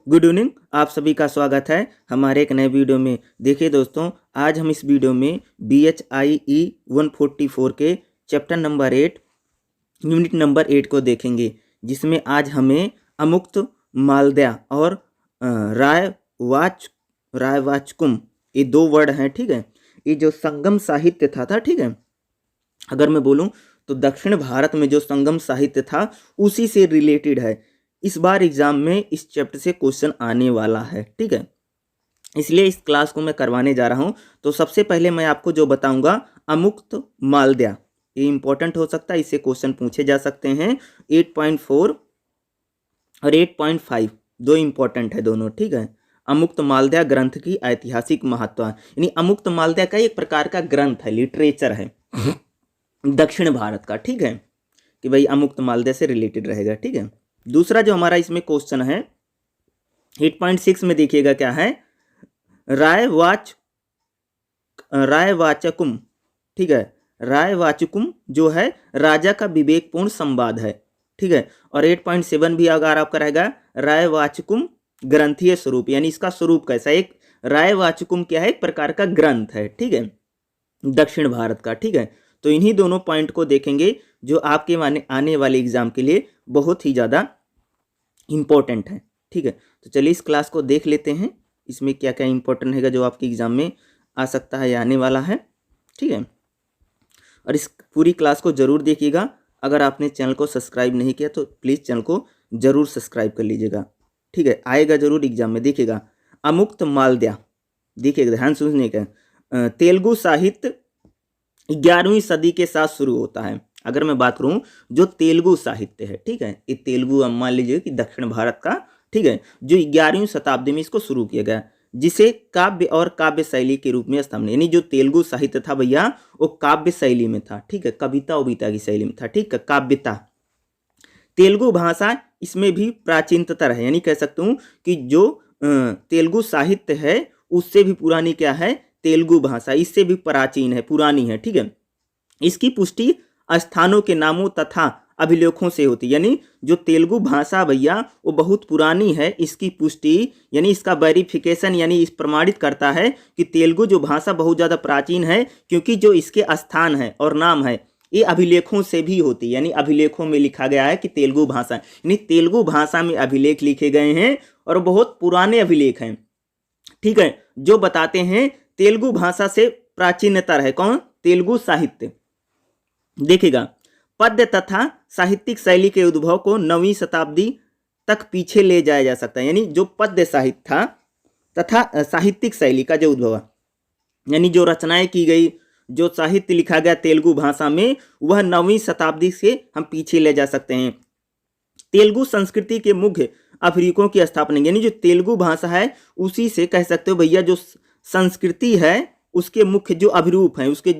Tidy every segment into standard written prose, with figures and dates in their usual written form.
Good evening, आप सभी का स्वागत है हमारे एक नए वीडियो में। देखिए दोस्तों, आज हम इस वीडियो में BHIE 144 के चैप्टर नंबर 8 यूनिट नंबर 8 को देखेंगे, जिसमें आज हमें अमुक्त मालद्या और रायवाचकुम ये दो वर्ड हैं, ठीक है। ये जो संगम साहित्य था, ठीक है। अगर मैं बोलूं तो दक्षिण भारत में जो संगम साहित्य था उसी से रिलेटेड है। इस बार एग्जाम में इस चैप्टर से क्वेश्चन आने वाला है, ठीक है। इसलिए इस क्लास को मैं करवाने जा रहा हूं। तो सबसे पहले मैं आपको जो बताऊंगा, अमुक्त मालद्या, ये इंपॉर्टेंट हो सकता है, इससे क्वेश्चन पूछे जा सकते हैं। 8.4 और 8.5 दो इंपॉर्टेंट है दोनों, ठीक है। अमुक्त मालद्या ग्रंथ की ऐतिहासिक महत्व, यानी अमुक्त मालद्या का एक प्रकार का ग्रंथ है, लिटरेचर है दक्षिण भारत का, ठीक है, कि भाई अमुक्त मालद्या से रिलेटेड रहेगा, ठीक है। दूसरा जो हमारा इसमें क्वेश्चन है 8.6 में, देखिएगा क्या है, रायवाचकुम, ठीक है। रायवाचकुम जो है राजा का विवेकपूर्ण संवाद है, ठीक है। और 8.7 भी अगर आपका रहेगा रायवाचकुम ग्रंथीय स्वरूप, यानी इसका स्वरूप कैसा, एक रायवाचकुम क्या है, एक प्रकार का ग्रंथ है, ठीक है, दक्षिण भारत का, ठीक है। तो इन्हीं दोनों पॉइंट को देखेंगे जो आपके आने वाले एग्जाम के लिए बहुत ही ज़्यादा इंपॉर्टेंट है, ठीक है। तो चलिए इस क्लास को देख लेते हैं, इसमें क्या क्या इंपॉर्टेंट है जो आपके एग्जाम में आ सकता है या आने वाला है, ठीक है। और इस पूरी क्लास को जरूर देखिएगा। अगर आपने चैनल को सब्सक्राइब नहीं किया तो प्लीज़ चैनल को जरूर सब्सक्राइब कर लीजिएगा, ठीक है। आएगा जरूर एग्जाम में। देखिएगा अमुक्त मालद्या, देखिएगा ध्यान सुनने का, तेलुगु साहित्य 11वीं सदी के साथ शुरू होता है। अगर मैं बात करूं जो तेलुगु साहित्य है, ठीक है, ये तेलुगु मान लीजिए कि दक्षिण भारत का, ठीक है, जो 11वीं शताब्दी में इसको शुरू किया गया, जिसे काव्य और काव्य शैली के रूप में स्थापना, यानी जो तेलुगु साहित्य था भैया वो काव्य शैली में था, ठीक है, कविता उविता की शैली में था, ठीक है, काव्यता। तेलुगु भाषा इसमें भी प्राचीनतर है, यानी कह सकता हूँ कि जो तेलुगु साहित्य है उससे भी पुरानी क्या है, तेलुगु भाषा इससे भी प्राचीन है, पुरानी है, ठीक है। इसकी पुष्टि स्थानों के नामों तथा अभिलेखों से होती, यानी जो तेलुगु भाषा भैया वो बहुत पुरानी है, इसकी पुष्टि यानी इसका वेरिफिकेशन, यानी इस प्रमाणित करता है कि तेलुगु जो भाषा बहुत ज़्यादा प्राचीन है, क्योंकि जो इसके स्थान है और नाम है ये अभिलेखों से भी होती, यानी अभिलेखों में लिखा गया है कि तेलुगु भाषा, यानी तेलुगु भाषा में अभिलेख लिखे गए हैं और बहुत पुराने अभिलेख हैं, ठीक है, जो बताते हैं तेलुगु भाषा से प्राचीनतर है कौन, तेलुगु साहित्य। देखिएगा पद्य तथा साहित्यिक शैली के उद्भव को 9वीं शताब्दी तक पीछे ले जाया जा सकता है, यानी जो पद्य साहित्य था तथा साहित्यिक शैली का जो उद्भव, यानी जो रचनाएं की गई, जो साहित्य लिखा गया तेलुगु भाषा में, वह 9वीं शताब्दी से हम पीछे ले जा सकते हैं। तेलुगु संस्कृति के मुख्य अभिरूपों की स्थापना, यानी जो तेलुगु भाषा है उसी से कह सकते हो भैया जो संस्कृति है उसके मुख्य जो अभिरूप हैं, उसके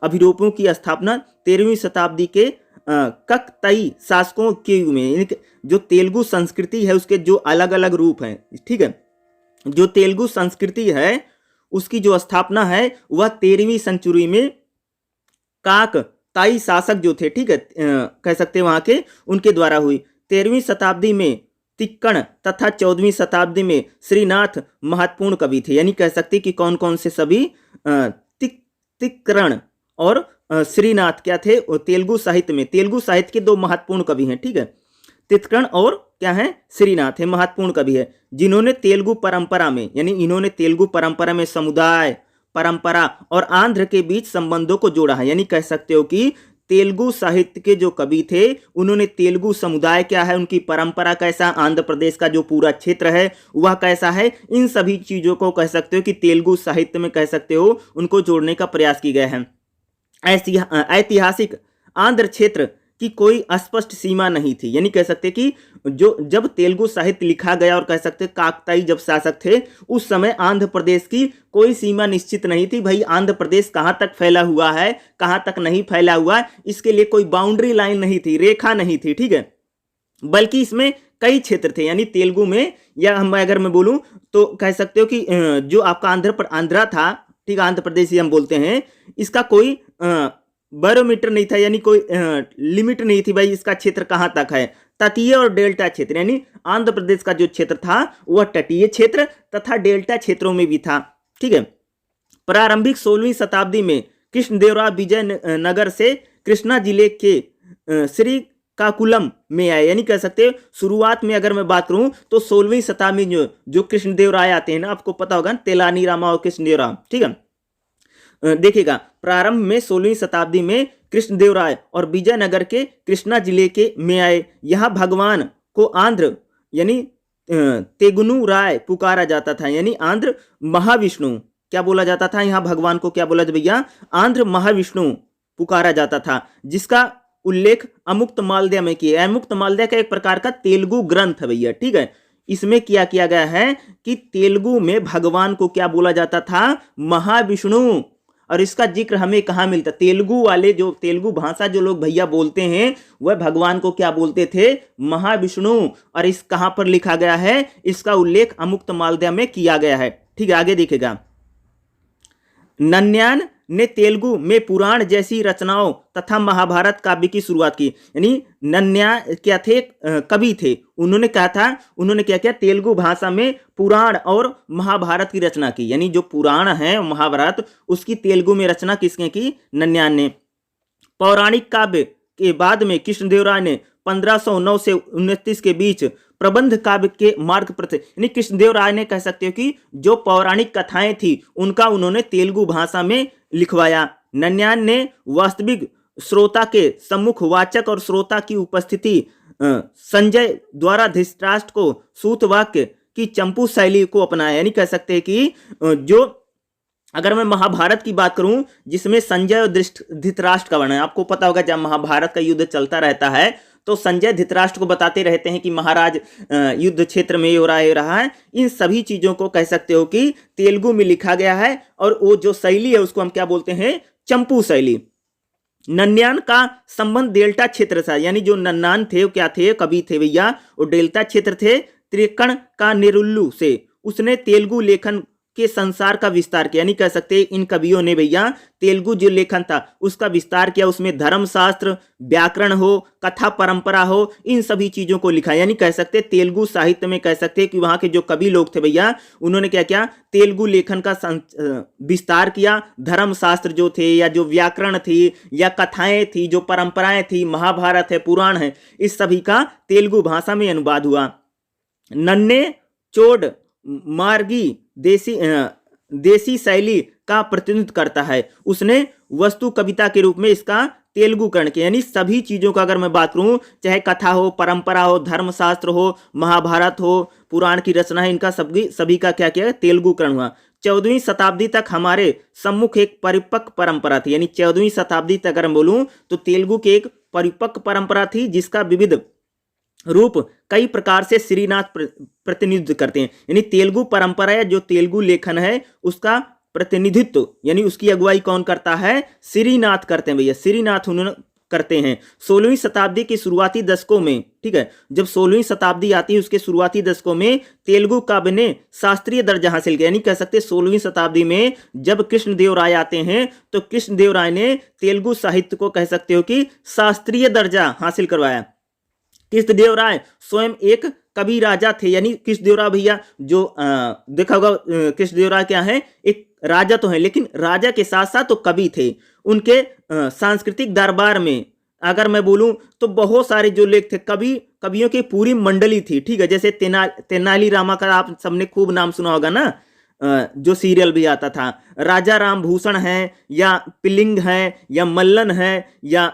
अभिरूपों की स्थापना 13वीं शताब्दी के ककतई शासकों के युग में, यानी जो तेलुगु संस्कृति है उसके जो अलग अलग रूप हैं, ठीक है, जो तेलुगु संस्कृति है उसकी जो स्थापना है वह 13वीं सेंचुरी में काकताई शासक जो थे, ठीक है, कह सकते हैं वहां के, उनके द्वारा हुई। 13वीं शताब्दी में तिक्कण तथा 14वीं शताब्दी में श्रीनाथ महत्वपूर्ण कवि थे, यानी कह सकते कि कौन कौन से सभी, तिक्कण और श्रीनाथ क्या थे तेलुगु साहित्य में, तेलुगु साहित्य के दो महत्वपूर्ण कवि हैं, ठीक है, तिक्कण और क्या है, श्रीनाथ है, महत्वपूर्ण कवि है, जिन्होंने तेलुगु परंपरा में, यानी इन्होंने तेलुगु परंपरा में समुदाय, परंपरा और आंध्र के बीच संबंधों को जोड़ा है, यानी कह सकते हो कि तेलुगु साहित्य के जो कवि थे उन्होंने तेलुगु समुदाय क्या है, उनकी परंपरा कैसा, आंध्र प्रदेश का जो पूरा क्षेत्र है वह कैसा है, इन सभी चीज़ों को कह सकते हो कि तेलुगु साहित्य में कह सकते हो उनको जोड़ने का प्रयास किया गया है। ऐतिहासिक आंध्र क्षेत्र की कोई स्पष्ट सीमा नहीं थी, यानी कह सकते कि जो जब तेलुगु साहित्य लिखा गया और कह सकते काकताई जब शासक थे उस समय आंध्र प्रदेश की कोई सीमा निश्चित नहीं थी, भाई आंध्र प्रदेश कहाँ तक फैला हुआ है, कहाँ तक नहीं फैला हुआ है, इसके लिए कोई बाउंड्री लाइन नहीं थी, रेखा नहीं थी, ठीक है, बल्कि इसमें कई क्षेत्र थे, यानी तेलुगु में, या हम अगर मैं बोलूँ तो कह सकते हो कि जो आपका आंध्रा था, ठीक है, आंध्र प्रदेश ही हम बोलते हैं, इसका कोई बैरोमीटर नहीं था, यानी कोई लिमिट नहीं थी भाई इसका क्षेत्र कहाँ तक है, तटीय और डेल्टा क्षेत्र, यानी आंध्र प्रदेश का जो क्षेत्र था वह तटीय क्षेत्र तथा डेल्टा क्षेत्रों में भी था। ठीक है। प्रारंभिक 16वीं शताब्दी में कृष्णदेवराय विजयनगर से कृष्णा जिले के श्री काकुलम में आए, यानी कह सकते हैं शुरुआत में अगर मैं बात करूं तो 16वीं शताब्दी में जो कृष्णदेवराय आते हैं ना, आपको पता होगा तेलानी रामा और कृष्णदेवराय। ठीक है। देखिएगा, प्रारंभ में 16वीं शताब्दी में कृष्णदेवराय और विजयनगर के कृष्णा जिले के में आए। यहाँ भगवान को आंध्र यानी तेगुनु राय पुकारा जाता था, यानी आंध्र महाविष्णु क्या बोला जाता था, यहाँ भगवान को क्या बोला भैया, आंध्र महाविष्णु पुकारा जाता था, जिसका उल्लेख अमुक्त मालदया में किया। अमुक्त मालदया का एक प्रकार का तेलुगु ग्रंथ है भैया। ठीक है। इसमें क्या किया गया है कि तेलुगु में भगवान को क्या बोला जाता था, महाविष्णु। और इसका जिक्र हमें कहाँ मिलता, तेलुगु वाले जो तेलुगु भाषा जो लोग भैया बोलते हैं वह भगवान को क्या बोलते थे, महाविष्णु। और इस कहाँ पर लिखा गया है, इसका उल्लेख अमुक्त मालदया में किया गया है। ठीक है, आगे देखिएगा। नन्यान ने तेलुगु में पुराण जैसी रचनाओं तथा महाभारत काव्य की शुरुआत की, यानी नन्या क्या थे, कवि थे। उन्होंने क्या था, उन्होंने क्या किया, तेलुगु भाषा में पुराण और महाभारत की रचना की, यानी जो पुराण है महाभारत उसकी तेलुगु में रचना किसने की, नन्यान ने। पौराणिक काव्य के बाद में कृष्णदेवराय ने 1509 से 29 के बीच प्रबंध काव्य के मार्ग पर थे, यानी कृष्णदेवराय ने कह सकते हो कि जो पौराणिक कथाएं थी उनका उन्होंने तेलुगु भाषा में लिखवाया। नन्यान ने वास्तविक श्रोता के सम्मुख वाचक और श्रोता की उपस्थिति संजय द्वारा धृतराष्ट्र को सूतवाक्य की चंपू शैली को अपनाया, यानी कह सकते हैं कि जो अगर मैं महाभारत की बात करूं जिसमें संजय और धृतराष्ट्र का वर्णन, आपको पता होगा जब महाभारत का युद्ध चलता रहता है तो संजय धृतराष्ट्र को बताते रहते हैं कि महाराज युद्ध क्षेत्र में हो रहा है। इन सभी चीजों को कह सकते हो कि तेलुगु में लिखा गया है, और वो जो शैली है उसको हम क्या बोलते हैं, चंपू शैली। नन्यान का संबंध डेल्टा क्षेत्र था, यानी जो नन्नान थे वो क्या थे, कवि थे भैया, वो डेल्टा क्षेत्र थे, त्रिकण का नेरुल्लू से। उसने तेलुगु लेखन के संसार का विस्तार किया, यानी कह सकते हैं इन कवियों ने भैया तेलुगु जो लेखन था उसका विस्तार किया। उसमें धर्मशास्त्र, व्याकरण हो, कथा परंपरा हो, इन सभी चीजों को लिखा, यानी कह सकते हैं तेलुगु साहित्य में कह सकते हैं कि वहां के जो कवि लोग थे भैया उन्होंने क्या किया, तेलुगु लेखन का विस्तार किया। धर्मशास्त्र जो थे या जो व्याकरण थी या कथाएं थी, जो परंपराएं थी, महाभारत है, पुराण है, इस सभी का तेलुगु भाषा में अनुवाद हुआ। नन्ने चोड़ मार्गी देसी शैली का प्रतिनिधित्व करता है। उसने वस्तु कविता के रूप में इसका तेलुगुकरण किया, यानी सभी चीजों का अगर मैं बात करूं, चाहे कथा हो, परंपरा हो, धर्मशास्त्र हो, महाभारत हो, पुराण की रचना है, इनका सभी का क्या किया, तेलुगुकरण हुआ। 14वीं शताब्दी तक हमारे सम्मुख एक परिपक्व परंपरा थी, यानी 14वीं शताब्दी तक अगर मैं बोलूं तो तेलुगु की एक परिपक्व परंपरा थी जिसका विविध रूप कई प्रकार से श्रीनाथ प्रतिनिधित्व करते हैं, यानी तेलुगु परंपरा या जो तेलुगु लेखन है उसका प्रतिनिधित्व यानी उसकी अगुवाई कौन करता है, श्रीनाथ करते हैं भैया, श्रीनाथ उन्होंने करते हैं। 16वीं शताब्दी के शुरुआती दशकों में, ठीक है, जब 16वीं शताब्दी आती है उसके शुरुआती दशकों में तेलुगु काव्य ने शास्त्रीय दर्जा हासिल किया, यानी कह सकते हैं 16वीं शताब्दी में जब कृष्णदेवराय आते हैं तो कृष्णदेवराय ने तेलुगु साहित्य को कह सकते हो कि शास्त्रीय दर्जा हासिल करवाया। कृष्णदेवराय स्वयं एक कवि राजा थे, यानी कृष्णदेवराय भैया जो देखा होगा कृष्णदेवराय क्या है, एक राजा तो है लेकिन राजा के साथ साथ तो कवि थे। उनके सांस्कृतिक दरबार में अगर मैं बोलूं तो बहुत सारे जो लेख थे, कवियों की पूरी मंडली थी, ठीक है। जैसे तेनाली रामा का आप सबने खूब नाम सुना होगा ना, जो सीरियल भी आता था। राजा रामभूषण है या पिलिंग है या मल्लन है या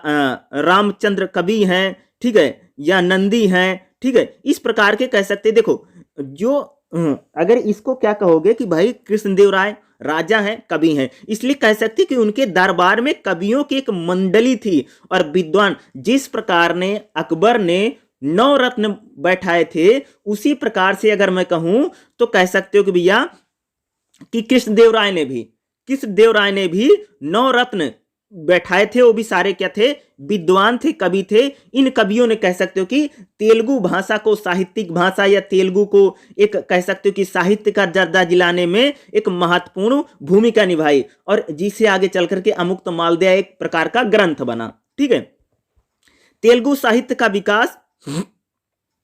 रामचंद्र कवि हैं, ठीक है, या नंदी हैं, ठीक है। इस प्रकार के कह सकते, देखो जो अगर इसको क्या कहोगे कि भाई कृष्णदेवराय राजा हैं, कवि हैं, इसलिए कह सकते कि उनके दरबार में कवियों की एक मंडली थी और विद्वान। जिस प्रकार ने अकबर ने 9 रत्न बैठाए थे उसी प्रकार से अगर मैं कहूं तो कह सकते हो कि भैया कि कृष्णदेवराय ने भी 9 रत्न बैठाए थे। वो भी सारे क्या थे, विद्वान थे, कवि थे। इन कवियों ने कह सकते हो कि तेलुगु भाषा को साहित्यिक भाषा या तेलुगु को एक कह सकते हो कि साहित्य का दर्जा दिलाने में एक महत्वपूर्ण भूमिका निभाई, और जिसे आगे चल करके अमुक्त मालदया एक प्रकार का ग्रंथ बना, ठीक है। तेलुगु साहित्य का विकास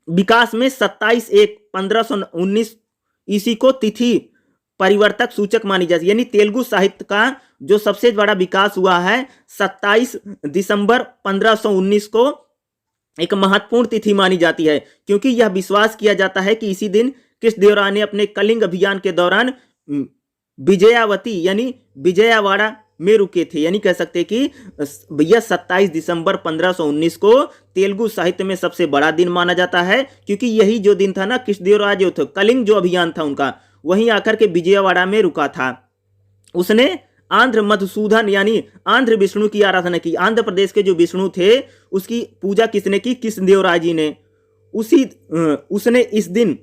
विकास में 27/1/1519 ईस्वी को तिथि परिवर्तक सूचक मानी जाती है। यानी तेलुगु साहित्य का जो सबसे बड़ा विकास हुआ है 27 दिसंबर 1519 को एक महत्वपूर्ण तिथि मानी जाती है, क्योंकि यह विश्वास किया जाता है कि इसी दिन कृष्णदेवराय ने अपने कलिंग अभियान के दौरान विजयावती यानी विजयवाड़ा में रुके थे। यानी कह सकते हैं कि भैया 27 दिसंबर 1519 को तेलुगु साहित्य में सबसे बड़ा दिन माना जाता है, क्योंकि यही जो दिन था ना, कृष्णदेवराय जो थे कलिंग जो अभियान था उनका, वहीं आकर के विजयवाड़ा में रुका था। उसने आंध्र मधुसूदन यानी आंध्र विष्णु की आराधना की। आंध्र प्रदेश के जो विष्णु थे उसकी पूजा किसने की? कृष्णदेवराय जी ने। उसने इस दिन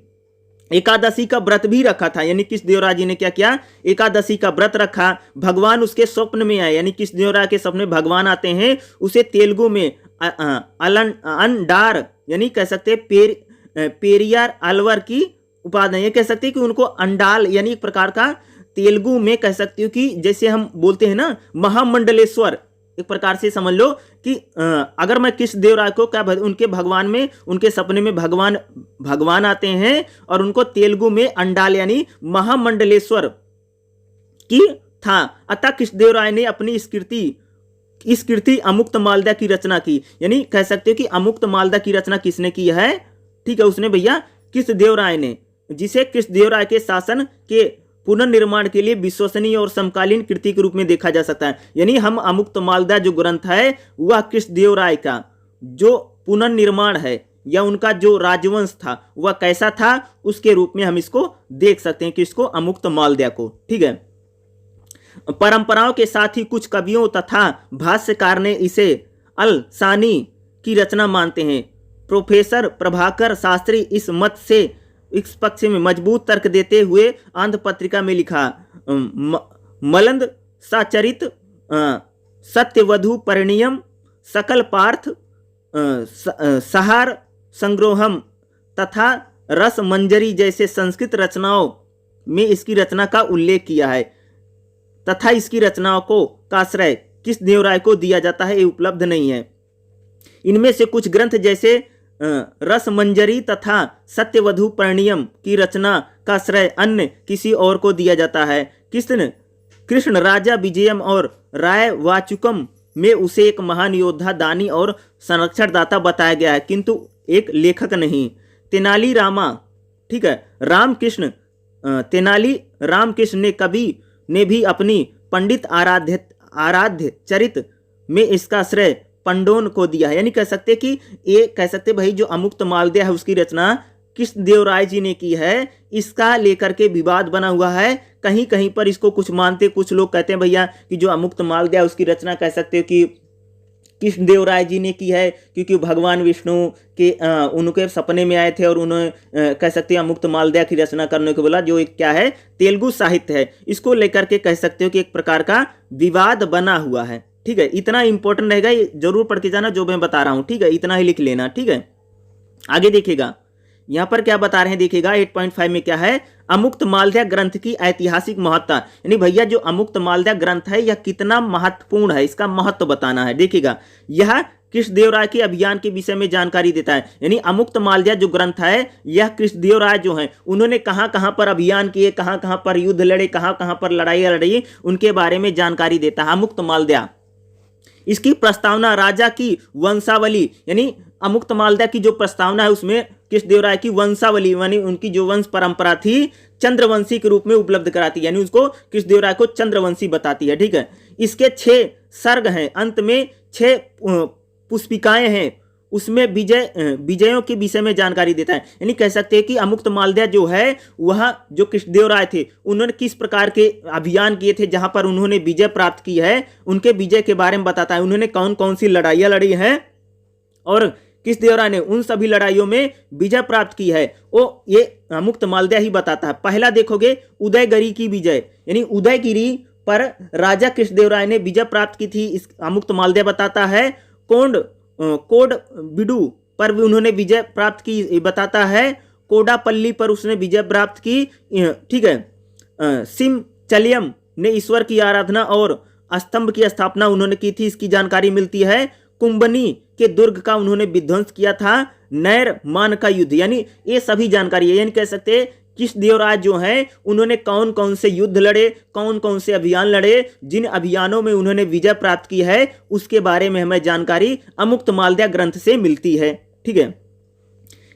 एकादशी का व्रत भी रखा था। यानी कृष्णदेवराय जी ने क्या किया? एकादशी का व्रत रखा। भगवान उसके स्वप्न में आए, यानी कृष्णदेवराय के सपने भगवान आते हैं। उसे तेलुगु में अंडार यानी कह सकते हैं पेरियार अलवर की उपाधि। ये कह सकते हैं कि उनको अंडाल यानी एक प्रकार का तेलुगु में कह सकते हो कि जैसे हम बोलते हैं ना महामंडलेश्वर, एक प्रकार से समझ लो कि अगर मैं कृष्णदेवराय को क्या उनके भगवान में उनके सपने में भगवान आते हैं और उनको तेलुगु में अंडाल यानी महामंडलेश्वर की था। अतः कृष्णदेवराय ने अपनी इस कृति अमुक्तमाल्यदा की रचना की। यानी कह सकते हो कि अमुक्तमाल्यदा की रचना किसने की है? ठीक है, उसने भैया कृष्णदेवराय ने, जिसे कृष्णदेवराय के शासन के पुनर्निर्माण के लिए विश्वसनीय और समकालीन कृति के रूप में देखा जा सकता है। यानी हम अमुक्तमाल्यदा जो ग्रंथ है वह कृष्णदेवराय का जो पुनर्निर्माण है या उनका जो राजवंश था वह कैसा था उसके रूप में हम इसको देख सकते हैं कि इसको अमुक्तमाल्यदा को। ठीक है, परंपराओं के साथ ही कुछ कवियों तथा भाष्यकार ने इसे अलसानी की रचना मानते हैं। प्रोफेसर प्रभाकर शास्त्री इस मत से इस पक्ष में मजबूत तर्क देते हुए आंध्र पत्रिका में लिखा, मलंद सचरित सत्यवधु परिणयम सकल पार्थ सहार संग्रोहम तथा रस मंजरी जैसे संस्कृत रचनाओं में इसकी रचना का उल्लेख किया है तथा इसकी रचनाओं को का श्रेय कृष्णदेवराय को दिया जाता है, ये उपलब्ध नहीं है। इनमें से कुछ ग्रंथ जैसे रस मंजरी तथा सत्यवधु परिणयम की रचना का श्रेय अन्य किसी और को दिया जाता है। कृष्ण राजा विजयम और राय वाचुकम में उसे एक महान योद्धा, दानी और संरक्षणदाता बताया गया है, किंतु एक लेखक नहीं। तेनाली रामा, ठीक है, तेनाली रामकृष्ण ने कवि ने भी अपनी पंडित आराध्य चरित में इसका श्रेय पंडोन को दिया है। यानी कह सकते कि ये कह सकते भाई जो अमुक्तमाल्यदा है उसकी रचना कृष्णदेवराय जी ने की है। इसका लेकर के विवाद बना हुआ है, कहीं कहीं पर इसको कुछ मानते, कुछ लोग कहते हैं भैया कि जो अमुक्तमाल्यदा है उसकी रचना कह सकते हो कि कृष्णदेवराय जी ने की है, क्योंकि भगवान विष्णु के उनके सपने में आए थे और उन्होंने कह सकते हैं अमुक्तमाल्यदा की रचना करने को बोला, जो एक क्या है तेलुगु साहित्य है। इसको लेकर के कह सकते हो कि एक प्रकार का विवाद बना हुआ है। ठीक है, इतना इंपॉर्टेंट रहेगा, ये जरूर पढ़ के जाना जो मैं बता रहा हूं। ठीक है, इतना ही लिख लेना। ठीक है, आगे देखिएगा यहां पर क्या बता रहे हैं, देखिएगा 8.5 में क्या है, अमुक्तमाल्यदा ग्रंथ की ऐतिहासिक महत्ता। यानी भैया जो अमुक्तमाल्यदा ग्रंथ है यह कितना महत्वपूर्ण है, इसका महत्व बताना है। देखिएगा यह कृष्णदेवराय के अभियान के विषय में जानकारी देता है। यानी अमुक्तमाल्यदा जो ग्रंथ है यह कृष्णदेवराय जो है उन्होंने कहां कहां पर अभियान किए, कहां कहां पर युद्ध लड़े, कहां कहां पर लड़ाई लड़ी, उनके बारे में जानकारी देता है अमुक्तमाल्यदा। इसकी प्रस्तावना राजा की वंशावली, यानी अमुक्तमाल्यदा की जो प्रस्तावना है उसमें कृष्णदेवराय की वंशावली यानी उनकी जो वंश परंपरा थी चंद्रवंशी के रूप में उपलब्ध कराती है, यानी उसको कृष्णदेवराय को चंद्रवंशी बताती है। ठीक है, इसके 6 सर्ग हैं, अंत में 6 पुष्पिकाएं हैं, उसमें विजयों के विषय में जानकारी देता है। यानी कह सकते हैं कि अमुक्तमाल्यदा जो है वह जो कृष्णदेवराय थे उन्होंने किस प्रकार के अभियान किए थे जहां पर उन्होंने विजय प्राप्त की है, उनके विजय के बारे में बताता है। उन्होंने कौन कौन सी लड़ाइयां लड़ी हैं और कृष्णदेवराय ने उन सभी लड़ाइयों में विजय प्राप्त की है, वो ये अमुक्तमाल्यदा ही बताता है। पहला देखोगे उदयगिरी की विजय, यानी उदयगिरी पर राजा कृष्णदेवराय ने विजय प्राप्त की थी, इस अमुक्तमाल्यदा बताता है। कोडबिडू पर भी उन्होंने विजय प्राप्त की बताता है। कोडापल्ली पर उसने विजय प्राप्त की। ठीक है, सिमचलियम ने ईश्वर की आराधना और स्तंभ की स्थापना उन्होंने की थी, इसकी जानकारी मिलती है। कुंभनी के दुर्ग का उन्होंने विध्वंस किया था। नैर मान का युद्ध, यानी ये सभी जानकारी है। यानी कह सकते हैं कृष्णदेवराय जो हैं उन्होंने कौन कौन से युद्ध लड़े, कौन कौन से अभियान लड़े, जिन अभियानों में उन्होंने विजय प्राप्त की है उसके बारे में हमें जानकारी अमुक्तमाल्यदा ग्रंथ से मिलती है। ठीक है,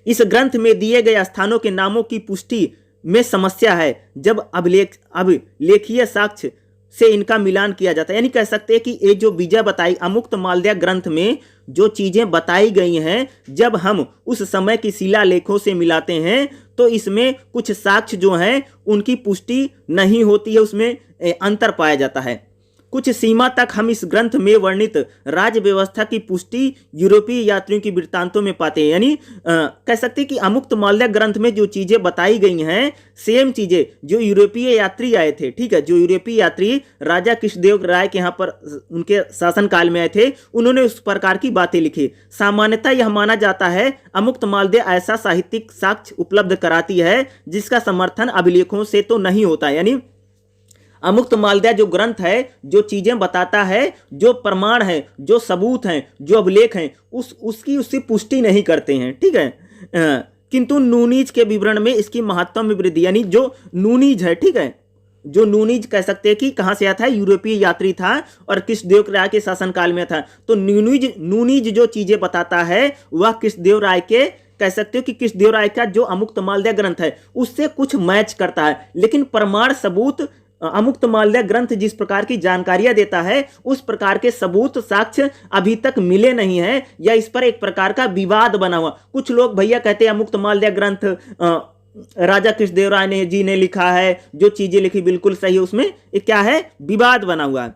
इस ग्रंथ में दिए गए स्थानों के नामों की पुष्टि में समस्या है जब अभिलेखीय साक्ष्य से इनका मिलान किया जाता है। यानी कह सकते हैं कि ये जो विजय बताई अमुक्तमाल्यदा ग्रंथ में जो चीजें बताई गई हैं, जब हम उस समय की शिलालेखों से मिलाते हैं तो इसमें कुछ साक्ष्य जो हैं उनकी पुष्टि नहीं होती है, उसमें अंतर पाया जाता है। कुछ सीमा तक हम इस ग्रंथ में वर्णित राज्य व्यवस्था की पुष्टि यूरोपीय यात्रियों की वृत्तांतों में पाते हैं। यानी कह सकते हैं कि अमुक्तमाल्यदा ग्रंथ में जो चीजें बताई गई हैं सेम चीजें जो यूरोपीय यात्री आए थे, ठीक है, जो यूरोपीय यात्री राजा कृष्णदेव राय के यहाँ पर उनके शासनकाल में आए थे, उन्होंने उस प्रकार की बातें लिखी। सामान्यतः यह माना जाता है अमुक्तमाल्यदा ऐसा साहित्यिक साक्ष्य उपलब्ध कराती है जिसका समर्थन अभिलेखों से तो नहीं होता। यानी अमुक्तमाल्यदा जो ग्रंथ है जो चीजें बताता है, जो प्रमाण है, जो सबूत हैं, जो अभिलेख हैं, उसकी पुष्टि नहीं करते हैं। ठीक है, किंतु नूनीज के विवरण में इसकी महत्व में वृद्धि, यानी जो नूनीज है, ठीक है, जो नूनीज कह सकते हैं कि कहां से आया था, यूरोपीय यात्री था और कृष्णदेव राय के शासनकाल में था। तो नूनीज जो चीजें बताता है वह कृष्णदेव राय के कह सकते हो कि कृष्णदेव राय का जो अमुक्तमाल्यदा ग्रंथ है उससे कुछ मैच करता है, लेकिन प्रमाण सबूत अमुक्तमाल्यदा ग्रंथ जिस प्रकार की जानकारियां देता है उस प्रकार के सबूत साक्ष्य अभी तक मिले नहीं है, या इस पर एक प्रकार का विवाद बना हुआ। कुछ लोग भैया कहते हैं अमुक्तमाल्यदा ग्रंथ राजा कृष्णदेव राय जी ने लिखा है, जो चीजें लिखी बिल्कुल सही है, उसमें एक क्या है, विवाद बना हुआ है।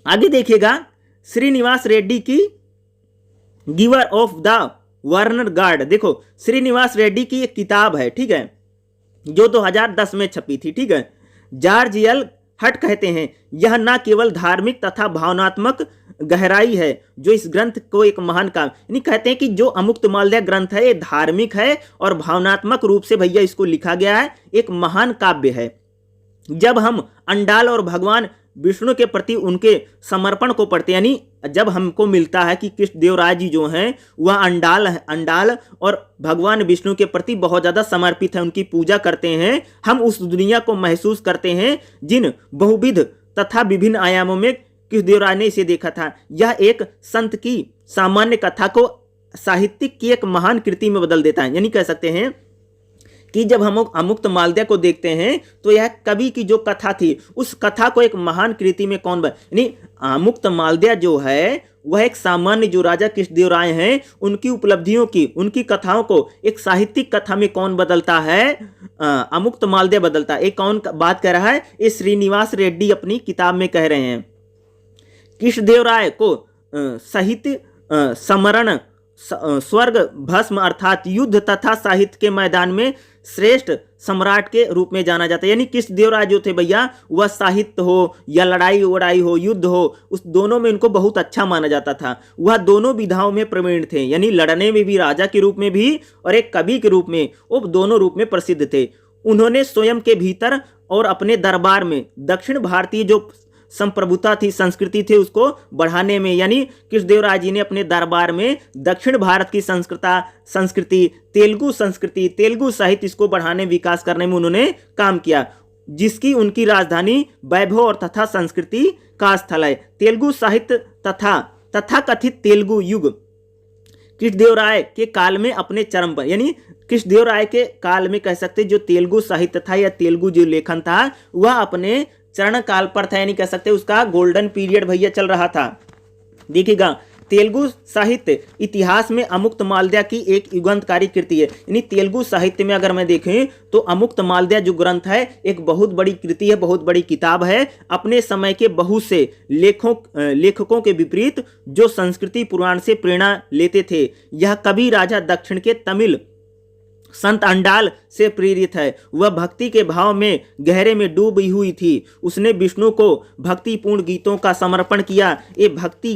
आगे देखिएगा, श्रीनिवास रेड्डी की giver of the Werner guard. देखो श्रीनिवास रेड्डी की एक किताब है, ठीक है, जो 2010 में छपी थी। ठीक है, जॉर्ज एल हट कहते हैं यह न केवल धार्मिक तथा भावनात्मक गहराई है जो इस ग्रंथ को एक महान काव्य, यानी कहते हैं कि जो अमुक्तमाल्यदा ग्रंथ है ये धार्मिक है और भावनात्मक रूप से भैया इसको लिखा गया है, एक महान काव्य है। जब हम अंडाल और भगवान विष्णु के प्रति उनके समर्पण को पढ़ते हैं, यानी जब हमको मिलता है कि कृष्णदेव राय जी जो हैं वह अंडाल और भगवान विष्णु के प्रति बहुत ज़्यादा समर्पित है, उनकी पूजा करते हैं, हम उस दुनिया को महसूस करते हैं जिन बहुविध तथा विभिन्न आयामों में कृष्णदेव राय ने इसे देखा था। यह एक संत की सामान्य कथा को साहित्यिक की एक महान कृति में बदल देता है। यानी कह सकते हैं कि जब हम अमुक्तमाल्यदा को देखते हैं तो यह कवि की जो कथा थी उस कथा को एक महान कृति में कौन यानी अमुक्तमाल्यदा जो है वह एक सामान्य जो राजा कृष्णदेव राय हैं उनकी उपलब्धियों की, उनकी कथाओं को एक साहित्यिक कथा में कौन बदलता है, अमुक्तमाल्यदा बदलता है। एक कौन बात कर रहा है, ये श्रीनिवास रेड्डी अपनी किताब में कह रहे हैं। कृष्णदेव राय को साहित्य समरण स्वर्ग भस्म अर्थात युद्ध तथा साहित्य के मैदान में श्रेष्ठ सम्राट के रूप में जाना जाता है। यानी कृष्णदेव राय जो थे भैया वह साहित्य हो या लड़ाई वड़ाई हो, युद्ध हो, उस दोनों में इनको बहुत अच्छा माना जाता था। वह दोनों विधाओं में प्रवीण थे, यानी लड़ने में भी राजा के रूप में भी और एक कवि के रूप में, वो दोनों रूप में प्रसिद्ध थे। उन्होंने स्वयं के भीतर और अपने दरबार में दक्षिण भारतीय जो संप्रभुता थी, संस्कृति थी, उसको बढ़ाने में, यानी कृष्णदेव राय जी ने अपने दरबार में दक्षिण भारत की संस्कृति, तेलुगु साहित्य इसको बढ़ाने विकास करने में उन्होंने काम किया, जिसकी उनकी राजधानी वैभव और तथा संस्कृति का स्थल है। तेलुगु साहित्य तथा कथित तेलुगु युग कृष्णदेव राय के काल में अपने चरम पर, यानी कृष्णदेव राय के काल में कह सकते जो तेलुगु साहित्य था या तेलुगु जो लेखन था वह अपने चरण काल पर था, यानी कह सकते उसका गोल्डन पीरियड भैया चल रहा था। देखिएगा, तेलुगु साहित्य इतिहास में अमुक्तमाल्यदा की एक युगांतकारी कृति है। यानी तेलुगु साहित्य में अगर मैं देखें तो अमुक्तमाल्यदा जो ग्रंथ है एक बहुत बड़ी कृति है, बहुत बड़ी किताब है। अपने समय के बहुत से लेखकों के विपरीत जो संस्कृति पुराण से प्रेरणा लेते थे, यह कवि राजा दक्षिण के तमिल संत अंडाल से प्रेरित है। वह भक्ति के भाव में गहरे में डूबी हुई थी। उसने विष्णु को भक्तिपूर्ण गीतों का समर्पण किया। ये भक्ति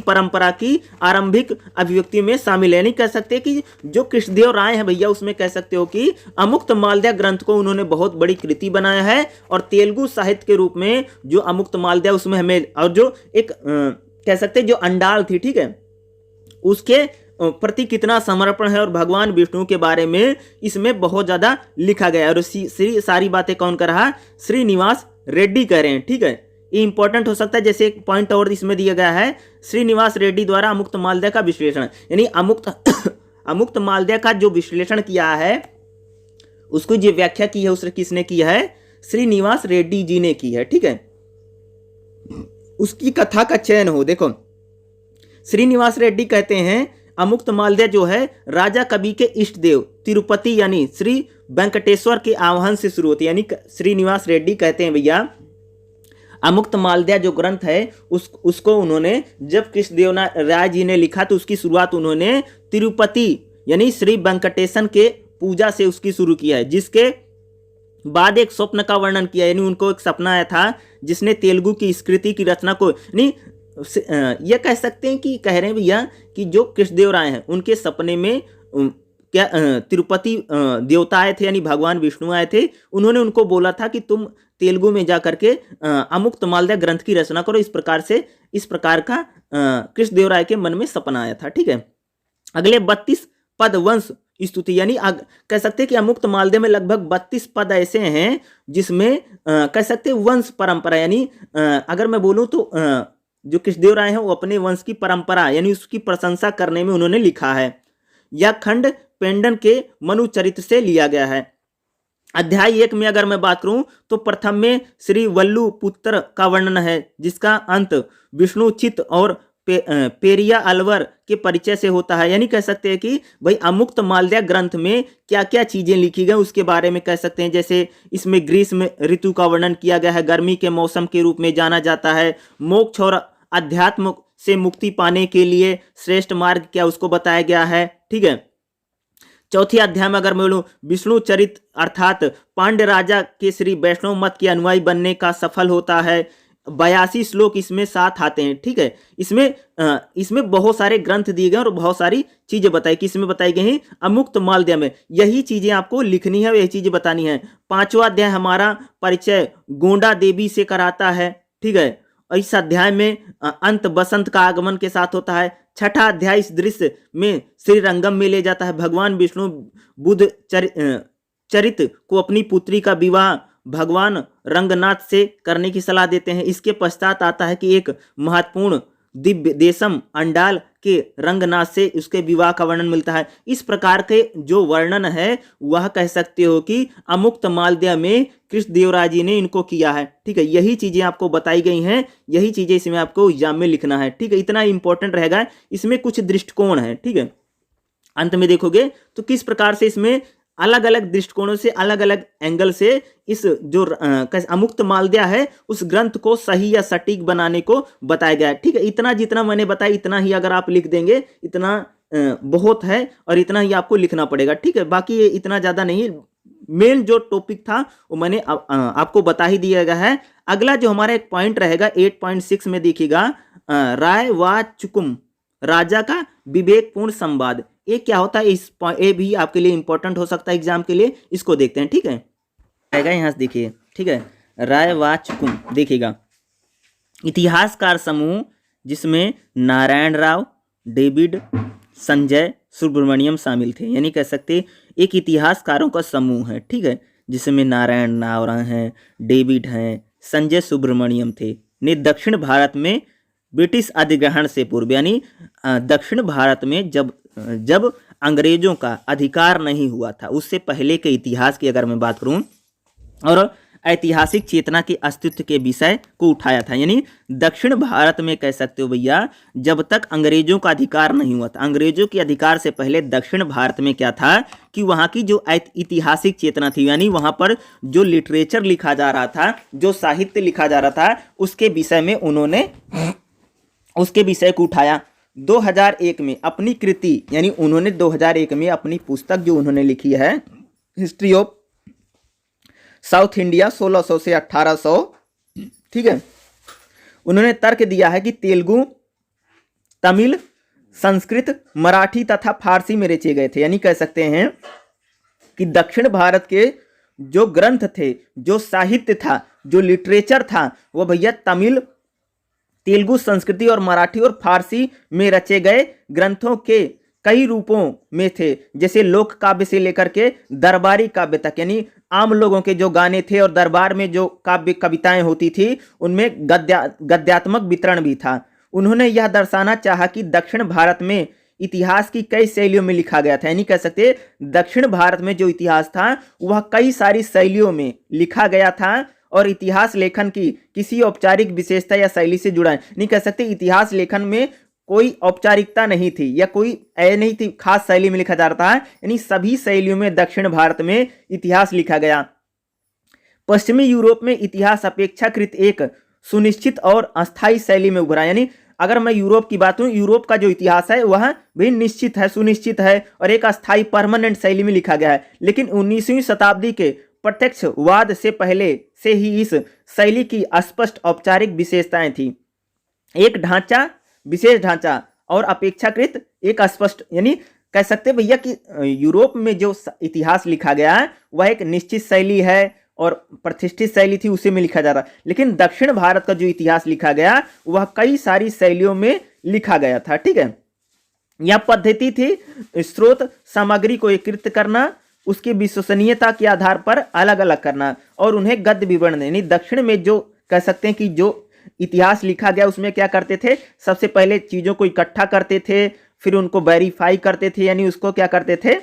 परंपरा की आरंभिक अभिव्यक्ति में शामिल है। नहीं कह सकते कि जो कृष्णदेव राय है भैया उसमें कह सकते हो कि अमुक्तमाल्यदा ग्रंथ को उन्होंने बहुत बड़ी कृति बनाया है, और तेलुगु साहित्य के रूप में जो अमुक्तमाल्यदा उसमें हमें, और जो एक कह सकते जो अंडाल थी, ठीक है, उसके प्रति कितना समर्पण है और भगवान विष्णु के बारे में इसमें बहुत ज़्यादा लिखा गया है। और सारी बातें कौन कर रहा? श्रीनिवास रेड्डी कह रहे हैं। ठीक है, ये इंपॉर्टेंट हो सकता है। जैसे एक पॉइंट और इसमें दिया गया है, श्रीनिवास रेड्डी द्वारा अमुक्त मालदय का विश्लेषण, यानी अमुक्त मालदय का जो विश्लेषण किया है, उसको जो व्याख्या की है उसने किसने की है? श्रीनिवास रेड्डी जी ने की है। ठीक है, उसकी कथा का चयन हो। देखो, श्रीनिवास रेड्डी कहते हैं अमुक्त मालदय जो है राजा कवि के इष्ट देव तिरुपति यानी श्री वेंकटेश्वर के आह्वान से शुरू होती है। यानी श्रीनिवास रेड्डी कहते हैं भैया अमुक्त मालदय जो ग्रंथ है उसको उन्होंने जब कृष्णदेव राय जी ने लिखा तो उसकी शुरुआत उन्होंने तिरुपति यानी श्री वेंकटेशन के पूजा से उसकी शुरू किया है, जिसके बाद एक स्वप्न का वर्णन किया। यानी उनको एक सपना आया था जिसने तेलुगु की स्कृति की रचना को, नहीं यह कह सकते हैं कि कह रहे हैं भैया कि जो कृष्णदेव राय हैं उनके सपने में क्या तिरुपति देवता आए थे, यानी भगवान विष्णु आए थे। उन्होंने उनको बोला था कि तुम तेलुगु में जा करके अमुक्त मालदय ग्रंथ की रचना करो। इस प्रकार का कृष्णदेव राय के मन में सपना आया था। ठीक है, अगले 32 पद वंश स्तुति, यानी कह सकते हैं कि अमुक्त मालदय में लगभग 32 पद ऐसे हैं जिसमें कह सकते हैं वंश परंपरा, यानी अगर मैं बोलूं तो जो कृष्णदेव राय हैं वो अपने वंश की परंपरा यानी उसकी प्रशंसा करने में उन्होंने लिखा है। यह खंड पेंडन के मनु चरित्र से लिया गया है। अध्याय 1 में अगर मैं बात करूं तो प्रथम में श्री वल्लु पुत्र का वर्णन है, जिसका अंत विष्णु चित और पेरिया अलवर के परिचय से होता है। यानी कह सकते हैं कि भाई अमुक्त मालदय ग्रंथ में क्या क्या चीजें लिखी गई उसके बारे में कह सकते हैं। जैसे इसमें ग्रीष्म ऋतु का वर्णन किया गया है, गर्मी के मौसम के रूप में जाना जाता है, मोक्ष और अध्यात्म से मुक्ति पाने के लिए श्रेष्ठ मार्ग क्या उसको बताया गया है। ठीक है, चौथे अध्याय में अगर मैं बोलूं विष्णु चरित अर्थात पांड्य राजा के श्री वैष्णव मत के अनुयायी बनने का सफल होता है। 82 श्लोक इसमें साथ आते हैं। ठीक है, इसमें बहुत सारे ग्रंथ दिए गए और बहुत सारी चीजें बताई कि इसमें बताई गई हैं अमुक्त मालदय में यही चीजें आपको लिखनी है, यही चीजें बतानी है। 5वां अध्याय हमारा परिचय गोंडा देवी से कराता है। ठीक है, इस अध्याय में अंत बसंत का आगमन के साथ होता है। 6ठा अध्याय इस दृश्य में श्री रंगम में ले जाता है। भगवान विष्णु बुद्ध चरित को अपनी पुत्री का विवाह भगवान रंगनाथ से करने की सलाह देते हैं। इसके पश्चात आता है कि एक महत्वपूर्ण दिव्य देशम अंडाल के रंगनाथ से उसके विवाह का वर्णन मिलता है। इस प्रकार के जो वर्णन है वह कह सकते हो कि अमुक्त मालदय में कृष्णदेवराय जी ने इनको किया है। ठीक है, यही चीजें आपको बताई गई हैं, यही चीजें इसमें आपको एग्जाम में लिखना है। ठीक है, इतना इंपॉर्टेंट रहेगा। इसमें कुछ दृष्टिकोण है। ठीक है, अंत में देखोगे तो किस प्रकार से इसमें अलग अलग दृष्टिकोणों से अलग अलग एंगल से इस जो अमुक्त मालदय है उस ग्रंथ को सही या सटीक बनाने को बताया गया है। ठीक है, इतना जितना मैंने बताया इतना ही अगर आप लिख देंगे इतना बहुत है और इतना ही आपको लिखना पड़ेगा। ठीक है, बाकी ये इतना ज़्यादा नहीं, मेन जो टॉपिक था वो मैंने आपको बता ही दिया गया है। अगला जो हमारा एक पॉइंट रहेगा 8.6 में देखिएगा राय व चुकुम राजा का विवेकपूर्ण संवाद। ये क्या होता है, ये भी आपके लिए इंपॉर्टेंट हो सकता है एग्जाम के लिए। इसको देखते हैं। ठीक है, आएगा यहाँ से देखिए। ठीक है, राय व चुकुम देखिएगा इतिहासकार समूह जिसमें नारायण राव, डेविड, संजय सुब्रमण्यम शामिल थे। यानी कह सकते एक इतिहासकारों का समूह है। ठीक है, जिसमें नारायण राव हैं, डेविड हैं, संजय सुब्रमण्यम थे, ने दक्षिण भारत में ब्रिटिश अधिग्रहण से पूर्व यानी दक्षिण भारत में जब अंग्रेजों का अधिकार नहीं हुआ था उससे पहले के इतिहास की अगर मैं बात करूं और ऐतिहासिक चेतना के अस्तित्व के विषय को उठाया था। यानी दक्षिण भारत में कह सकते हो भैया जब तक अंग्रेजों का अधिकार नहीं हुआ था, अंग्रेजों के अधिकार से पहले दक्षिण भारत में क्या था कि वहाँ की जो ऐतिहासिक चेतना थी, यानी वहाँ पर जो लिटरेचर लिखा जा रहा था, जो साहित्य लिखा जा रहा था, उसके विषय में उन्होंने उसके विषय को उठाया। 2001 में अपनी कृति यानी उन्होंने 2001 में अपनी पुस्तक जो उन्होंने लिखी है हिस्ट्री ऑफ साउथ इंडिया 1600 से 1800, ठीक है, उन्होंने तर्क दिया है कि तेलुगु, तमिल, संस्कृत, मराठी तथा फारसी में रचे गए थे। यानी कह सकते हैं कि दक्षिण भारत के जो ग्रंथ थे, जो साहित्य था, जो लिटरेचर था, वो भैया तमिल, तेलुगु, संस्कृति और मराठी और फारसी में रचे गए ग्रंथों के कई रूपों में थे, जैसे लोक काव्य से लेकर के दरबारी काव्य तक, यानी आम लोगों के जो गाने थे और दरबार में जो काव्य कविताएं होती थी उनमें गद्यात्मक वितरण भी था। उन्होंने यह दर्शाना चाहा कि दक्षिण भारत में इतिहास की कई शैलियों में लिखा गया था, यानी कह सकते दक्षिण भारत में जो इतिहास था वह कई सारी शैलियों में लिखा गया था और इतिहास लेखन की किसी औपचारिक विशेषता या शैली से जुड़ा नहीं, कह सकते इतिहास लेखन में कोई औपचारिकता नहीं थी या कोई नहीं थी खास शैली में लिखा जा रहा था, यानी सभी शैलियों में दक्षिण भारत में इतिहास लिखा गया। पश्चिमी यूरोप में इतिहास अपेक्षाकृत एक सुनिश्चित और अस्थायी शैली में उभरा, यानी अगर मैं यूरोप की बात करूं, यूरोप का जो इतिहास है वह भी निश्चित है, सुनिश्चित है और एक अस्थायी परमानेंट शैली में लिखा गया है। लेकिन 19वीं शताब्दी के प्रत्यक्षवाद से पहले से ही इस शैली की स्पष्ट औपचारिक विशेषताएं थी, एक ढांचा, विशेष ढांचा और अपेक्षाकृत एक अस्पष्ट, यानी कह सकते भैया कि यूरोप में जो इतिहास लिखा गया है वह एक निश्चित शैली है और प्रतिष्ठित शैली थी, उसी में लिखा जा रहा। लेकिन दक्षिण भारत का जो इतिहास लिखा गया वह कई सारी शैलियों में लिखा गया था। ठीक है, यह पद्धति थी स्रोत सामग्री को एकत्रित करना, उसकी विश्वसनीयता के आधार पर अलग अलग करना और उन्हें गद्य विवरण देनी। दक्षिण में जो कह सकते हैं कि जो इतिहास लिखा गया उसमें क्या करते थे, सबसे पहले चीजों को इकट्ठा करते थे, फिर उनको वेरीफाई करते थे, यानी उसको क्या करते थे,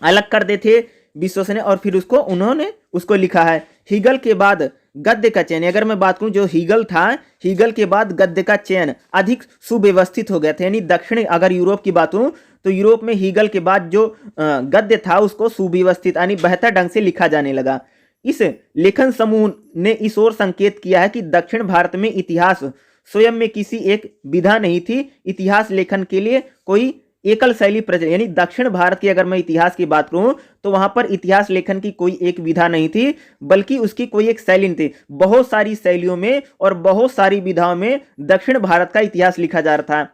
अलग करते थे विश्वसनीय, और फिर उसको उन्होंने उसको लिखा है। हीगल के बाद गद्य का चयन, अगर मैं बात करूं जो हीगल था, हीगल के बाद गद्य का चयन अधिक सुव्यवस्थित हो गया था, यानी दक्षिण अगर यूरोप की बात करूं तो यूरोप में हीगल के बाद जो गद्य था उसको सुव्यवस्थित यानी बेहतर ढंग से लिखा जाने लगा। इस लेखन समूह ने इस ओर संकेत किया है कि दक्षिण भारत में इतिहास स्वयं में किसी एक विधा नहीं थी, इतिहास लेखन के लिए कोई एकल शैली प्रचलित, यानी दक्षिण भारत की अगर मैं इतिहास की बात करूं तो वहां पर इतिहास लेखन की कोई एक विधा नहीं थी, बल्कि उसकी कोई एक शैली नहीं थी। बहुत सारी शैलियों में और बहुत सारी विधाओं में दक्षिण भारत का इतिहास लिखा जा रहा था।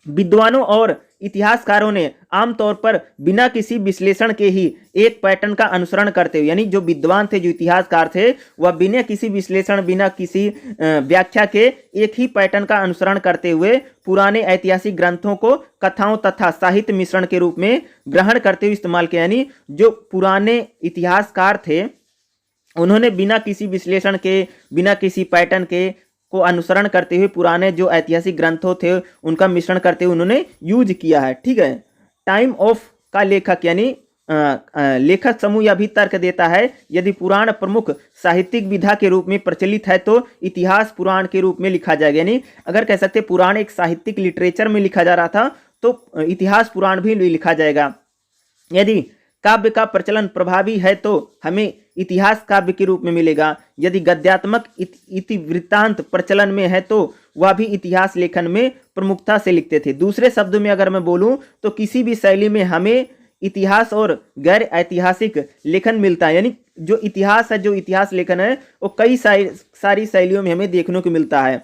विद्वानों और इतिहासकारों ने आमतौर पर बिना किसी विश्लेषण के ही एक पैटर्न का अनुसरण करते हुए, यानी जो विद्वान थे, जो इतिहासकार थे, वह बिना किसी विश्लेषण, बिना किसी व्याख्या के एक ही पैटर्न का अनुसरण करते हुए पुराने ऐतिहासिक ग्रंथों को कथाओं तथा साहित्य मिश्रण के रूप में ग्रहण करते हुए इस्तेमाल किया। यानी जो पुराने इतिहासकार थे उन्होंने बिना किसी विश्लेषण के, बिना किसी पैटर्न के को अनुसरण करते हुए पुराने जो ऐतिहासिक ग्रंथों थे उनका मिश्रण करते हुए उन्होंने यूज किया है। ठीक है, टाइम ऑफ का लेखक यानी लेखक समूह यह भी तर्क देता है यदि पुराण प्रमुख साहित्यिक विधा के रूप में प्रचलित है तो इतिहास पुराण के रूप में लिखा जाएगा। यानी अगर कह सकते पुराण एक साहित्यिक लिटरेचर में लिखा जा रहा था तो इतिहास पुराण भी लिखा जाएगा। यदि काव्य का प्रचलन प्रभावी है तो हमें इतिहास काव्य के रूप में मिलेगा, यदि गद्यात्मक इतिवृत्तांत प्रचलन में है तो वह भी इतिहास लेखन में प्रमुखता से लिखते थे। दूसरे शब्दों में अगर मैं बोलूं तो किसी भी शैली में हमें इतिहास और गैर ऐतिहासिक लेखन मिलता है, यानी जो इतिहास है, जो इतिहास लेखन है वो कई सारी शैलियों में हमें देखने को मिलता है।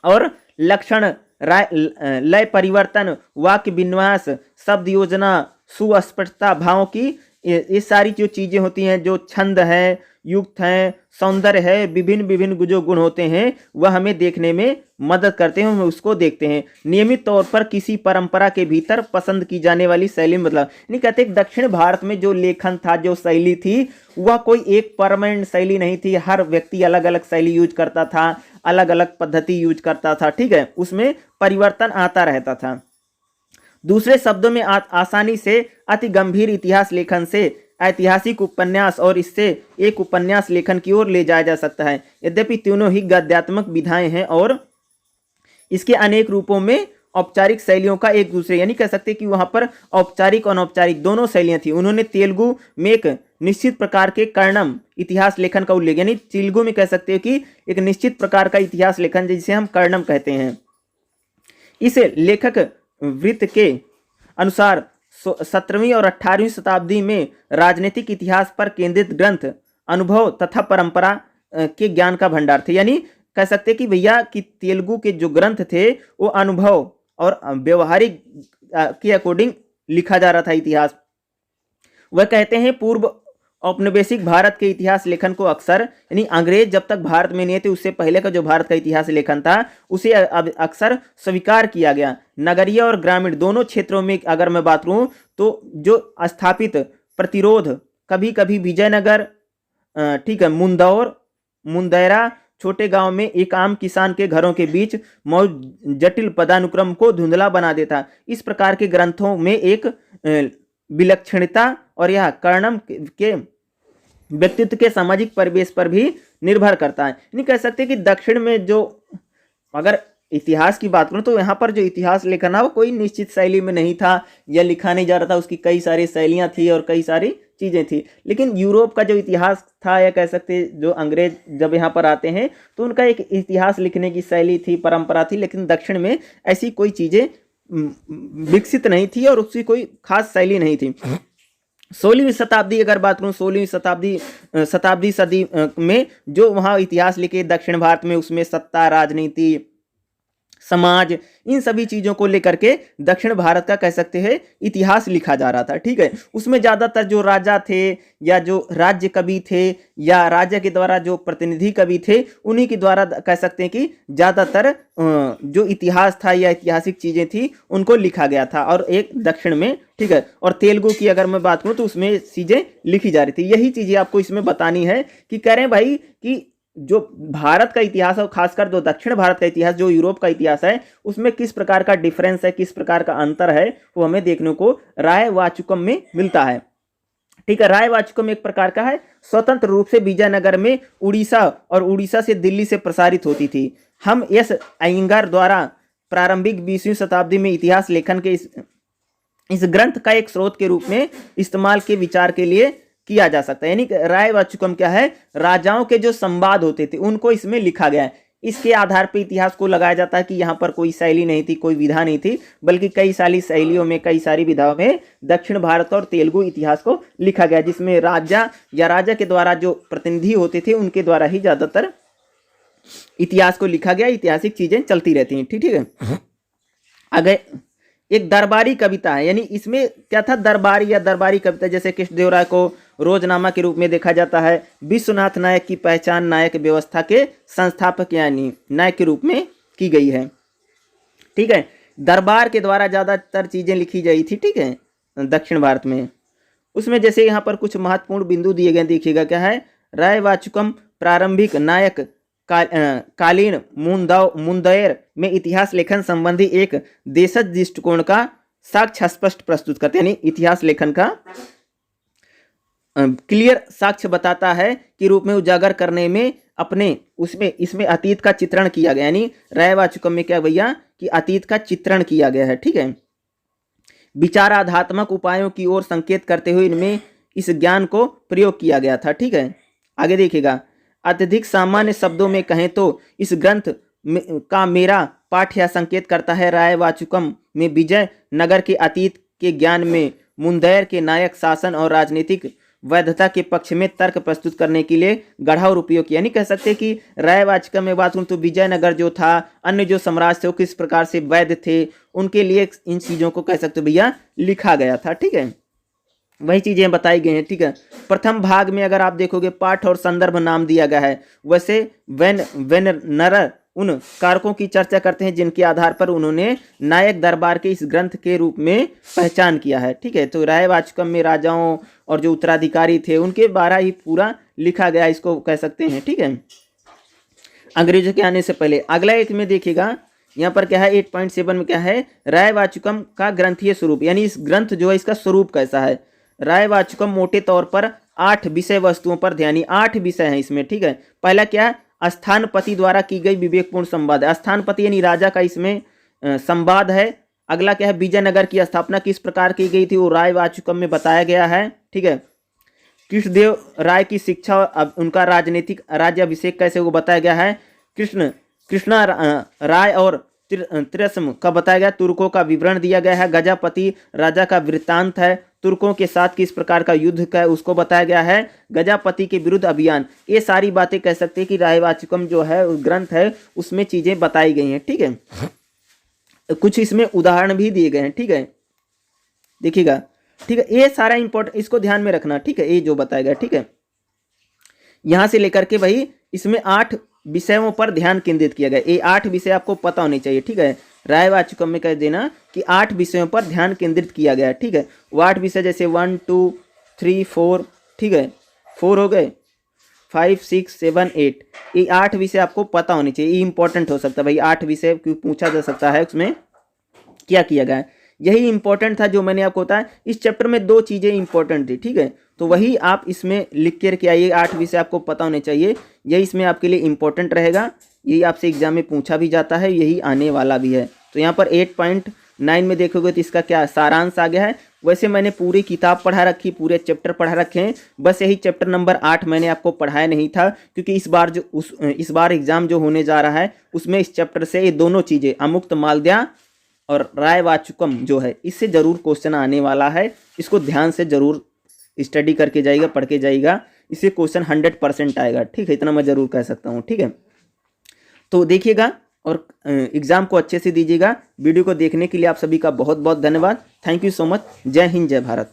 और लक्षण, लय परिवर्तन, वाक्य विन्यास, शब्द योजना, सुस्पष्टता, भावों की ये सारी जो चीजें होती हैं, जो छंद है, युक्त हैं, सौंदर्य है, विभिन्न विभिन्न जो गुण होते हैं वह हमें देखने में मदद करते हैं, हम उसको देखते हैं। नियमित तौर पर किसी परंपरा के भीतर पसंद की जाने वाली शैली मतलब नहीं कहते दक्षिण भारत में जो लेखन था, जो शैली थी वह कोई एक परमानेंट शैली नहीं थी, हर व्यक्ति अलग अलग शैली यूज करता था, अलग अलग पद्धति यूज करता था। ठीक है, उसमें परिवर्तन आता रहता था। दूसरे शब्दों में आसानी से अति गंभीर इतिहास लेखन से ऐतिहासिक उपन्यास और इससे एक उपन्यास लेखन की ओर ले जाया जा सकता है। यद्यपि तीनों ही गद्यात्मक विधाएं हैं और इसके अनेक रूपों में औपचारिक शैलियों का एक दूसरे, यानी कह सकते हैं कि वहां पर औपचारिक और अनौपचारिक दोनों शैलियां थी। उन्होंने तेलुगु में एक निश्चित प्रकार के कर्णम इतिहास लेखन का उल्लेख, यानी तेलुगु में कह सकते हो कि एक निश्चित प्रकार का इतिहास लेखन जिसे हम कर्णम कहते हैं। इस लेखक वृत्त के अनुसार 17वीं और 18वीं शताब्दी में राजनीतिक इतिहास पर केंद्रित ग्रंथ अनुभव तथा परंपरा के ज्ञान का भंडार थे। यानी कह सकते कि भैया कि तेलुगु के जो ग्रंथ थे वो अनुभव और व्यवहारिक के अकॉर्डिंग लिखा जा रहा था इतिहास। वह कहते हैं पूर्व औपनिवेशिक भारत के इतिहास लेखन को अक्सर, यानी अंग्रेज जब तक भारत में नहीं थे उससे पहले का जो भारत का इतिहास लेखन था उसे अब अक्सर स्वीकार किया गया। नगरीय और ग्रामीण दोनों क्षेत्रों में अगर मैं बात करूं तो जो स्थापित प्रतिरोध, कभी कभी विजयनगर, ठीक है, मुंदैरा छोटे गांव में एक आम किसान के घरों के बीच मौजूद जटिल पदानुक्रम को धुंधला बना देता। इस प्रकार के ग्रंथों में एक विलक्षणता और यह कर्णम के व्यक्तित्व के सामाजिक परिवेश पर भी निर्भर करता है। नहीं कह सकते कि दक्षिण में जो, अगर इतिहास की बात करूं तो यहाँ पर जो इतिहास लेखन है वो कोई निश्चित शैली में नहीं था या लिखा नहीं जा रहा था, उसकी कई सारी शैलियाँ थी और कई सारी चीज़ें थी। लेकिन यूरोप का जो इतिहास था, या कह सकते जो अंग्रेज जब यहाँ पर आते हैं तो उनका एक इतिहास लिखने की शैली थी, परंपरा थी, लेकिन दक्षिण में ऐसी कोई चीज़ें विकसित नहीं थी और उसकी कोई खास शैली नहीं थी। 16वीं शताब्दी अगर बात करूँ, 16वीं शताब्दी सदी में जो वहाँ इतिहास लिखे दक्षिण भारत में, उसमें सत्ता, राजनीति, समाज, इन सभी चीज़ों को लेकर के दक्षिण भारत का कह सकते हैं इतिहास लिखा जा रहा था। ठीक है, उसमें ज़्यादातर जो राजा थे या जो राज्य कवि थे या राजा के द्वारा जो प्रतिनिधि कवि थे उन्हीं के द्वारा कह सकते हैं कि ज़्यादातर जो इतिहास था या ऐतिहासिक चीज़ें थी उनको लिखा गया था, और एक दक्षिण में, ठीक है। और तेलुगु की अगर मैं बात करूँ तो उसमें चीज़ें लिखी जा रही थी। यही चीज़ें आपको इसमें बतानी है कि कह रहे हैं भाई कि जो भारत का इतिहास और खासकर जो दक्षिण भारत का इतिहास, जो यूरोप का इतिहास है, उसमें किस प्रकार का डिफरेंस है, किस प्रकार का अंतर है, वो हमें देखने को राय वाचुकम में मिलता है। ठीक है, राय वाचुकम एक प्रकार का है, स्वतंत्र रूप से विजयनगर में उड़ीसा और उड़ीसा से दिल्ली से प्रसारित होती थी। हम एस अयंगार द्वारा प्रारंभिक 20वीं शताब्दी में इतिहास लेखन के इस ग्रंथ का एक स्रोत के रूप में इस्तेमाल के विचार के लिए किया जा सकता है। यानी राय वाचुकम क्या है, राजाओं के जो संवाद होते थे उनको इसमें लिखा गया है। इसके आधार पर इतिहास को लगाया जाता है कि यहाँ पर कोई शैली नहीं थी, कोई विधा नहीं थी, बल्कि कई सारी शैलियों में, कई सारी विधाओं में दक्षिण भारत और तेलुगु इतिहास को लिखा गया, जिसमें राजा या राजा के द्वारा जो प्रतिनिधि होते थे उनके द्वारा ही ज्यादातर इतिहास को लिखा गया। ऐतिहासिक चीजें चलती रहती हैं। ठीक है, अगर एक दरबारी कविता है, यानी इसमें क्या था, दरबारी या दरबारी कविता, जैसे कृष्णदेवराय को रोजनामा के रूप में देखा जाता है। विश्वनाथ नायक की पहचान नायक व्यवस्था के संस्थापक यानी नायक के रूप में की गई है। ठीक है, दरबार के द्वारा ज़्यादातर चीज़ें लिखी गई थी। ठीक है, दक्षिण भारत में। उसमें जैसे यहाँ पर कुछ महत्वपूर्ण बिंदु दिए गए, देखिएगा क्या है, राय वाचुकम प्रारंभिक नायक कालीन मुंदैर में इतिहास लेखन संबंधी एक देशज दृष्टिकोण का साक्ष्य स्पष्ट प्रस्तुत करते हैं। यानी इतिहास लेखन का क्लियर साक्ष्य बताता है कि रूप में उजागर करने में अपने इसमें अतीत का चित्रण किया गया। यानी राय वाचुकम में क्या भैया कि अतीत का चित्रण किया गया है। ठीक है, विचाराधात्मक उपायों की ओर संकेत करते हुए इनमें इस ज्ञान को प्रयोग किया गया था। ठीक है, आगे देखिएगा, अत्यधिक सामान्य शब्दों में कहें तो इस ग्रंथ का मेरा पाठ यह संकेत करता है राय वाचुकम में विजय नगर के अतीत के ज्ञान में मुंदैर के नायक शासन और राजनीतिक वैधता के पक्ष में तर्क प्रस्तुत करने के लिए गढ़ा और उपयोग किया। नहीं कह सकते कि राय वाचुकम में बात करूं तो विजयनगर जो था, अन्य जो साम्राज्य थे वो किस प्रकार से वैध थे, उनके लिए इन चीज़ों को कह सकते भैया लिखा गया था। ठीक है, वही चीज़ें बताई गई हैं। ठीक है, प्रथम भाग में अगर आप देखोगे पाठ और संदर्भ नाम दिया गया है, वैसे वेनर उन कारकों की चर्चा करते हैं जिनके आधार पर उन्होंने नायक दरबार के इस ग्रंथ के रूप में पहचान किया है। ठीक है, तो राय वाचुकम में राजाओं और जो उत्तराधिकारी थे उनके बारे ही पूरा लिखा गया, इसको कह सकते हैं। ठीक है, अंग्रेजों के आने से पहले। अगला एक में देखिएगा, यहाँ पर क्या है 8.7 में क्या है, राय वाचुकम का ग्रंथीय स्वरूप, यानी इस ग्रंथ जो है इसका स्वरूप कैसा है। राय वाचुकम मोटे तौर पर 8 विषय वस्तुओं पर ध्यान, 8 विषय हैं इसमें। ठीक है, पहला क्या है, स्थानपति द्वारा की गई विवेकपूर्ण संवाद है। स्थानपति यानी राजा का इसमें संवाद है। अगला क्या है, विजयनगर की स्थापना किस प्रकार की गई थी वो राय वाचुकम में बताया गया है। ठीक है, कृष्णदेव राय की शिक्षा और उनका राजनीतिक राज्याभिषेक कैसे वो बताया गया है। कृष्णा राय और त्रिरस्म का बताया गया, तुर्कों का विवरण दिया गया है। गजापति राजा का वृत्तांत है, तुर्कों के साथ किस प्रकार का युद्ध का है उसको बताया गया है। गजापति के विरुद्ध अभियान, ये सारी बातें कह सकते हैं कि राय वाचुकम जो है ग्रंथ है उसमें चीजें बताई गई हैं। ठीक है, कुछ इसमें उदाहरण भी दिए गए हैं। ठीक है, देखिएगा, ठीक है, ये सारा इंपॉर्टेंट, इसको ध्यान में रखना, ठीक है, ये जो बताया गया, ठीक है। यहाँ से लेकर के भाई इसमें 8 विषयों पर ध्यान केंद्रित किया गया, ये 8 विषय आपको पता होने चाहिए, ठीक है। रायवाचकम में कह देना कि 8 विषयों पर ध्यान केंद्रित किया गया है, ठीक है। वो 8 विषय जैसे 1 2 3 4, ठीक है, 4 हो गए, 5 6 7 8, ये 8 विषय आपको पता होनी चाहिए, ये इंपॉर्टेंट हो सकता है भाई, 8 विषय क्यों पूछा जा सकता है, उसमें क्या किया गया है, यही इंपॉर्टेंट था जो मैंने आपको बताया। इस चैप्टर में 2 चीज़ें इंपॉर्टेंट थी, ठीक है, तो वही आप इसमें लिख कर आइए, 8 विषय आपको पता होने चाहिए, यही इसमें आपके लिए इंपॉर्टेंट रहेगा, यही आपसे एग्जाम में पूछा भी जाता है, यही आने वाला भी है। तो यहाँ पर 8.9 में देखोगे तो इसका क्या सारांश आ गया है। वैसे मैंने पूरी किताब पढ़ा रखी, पूरे चैप्टर पढ़ा रखे हैं, बस यही चैप्टर नंबर 8 मैंने आपको पढ़ाया नहीं था, क्योंकि इस बार एग्जाम जो होने जा रहा है उसमें इस चैप्टर से ये दोनों चीज़ें अमुक्त मालव्य और रायवाचुकम जो है, इससे ज़रूर क्वेश्चन आने वाला है, इसको ध्यान से ज़रूर स्टडी करके जाइएगा, पढ़ के जाइएगा, इससे क्वेश्चन 100% आएगा, ठीक है, इतना मैं ज़रूर कह सकता हूँ, ठीक है। तो देखिएगा और एग्ज़ाम को अच्छे से दीजिएगा। वीडियो को देखने के लिए आप सभी का बहुत बहुत धन्यवाद। Thank you so much. जय हिंद, जय भारत।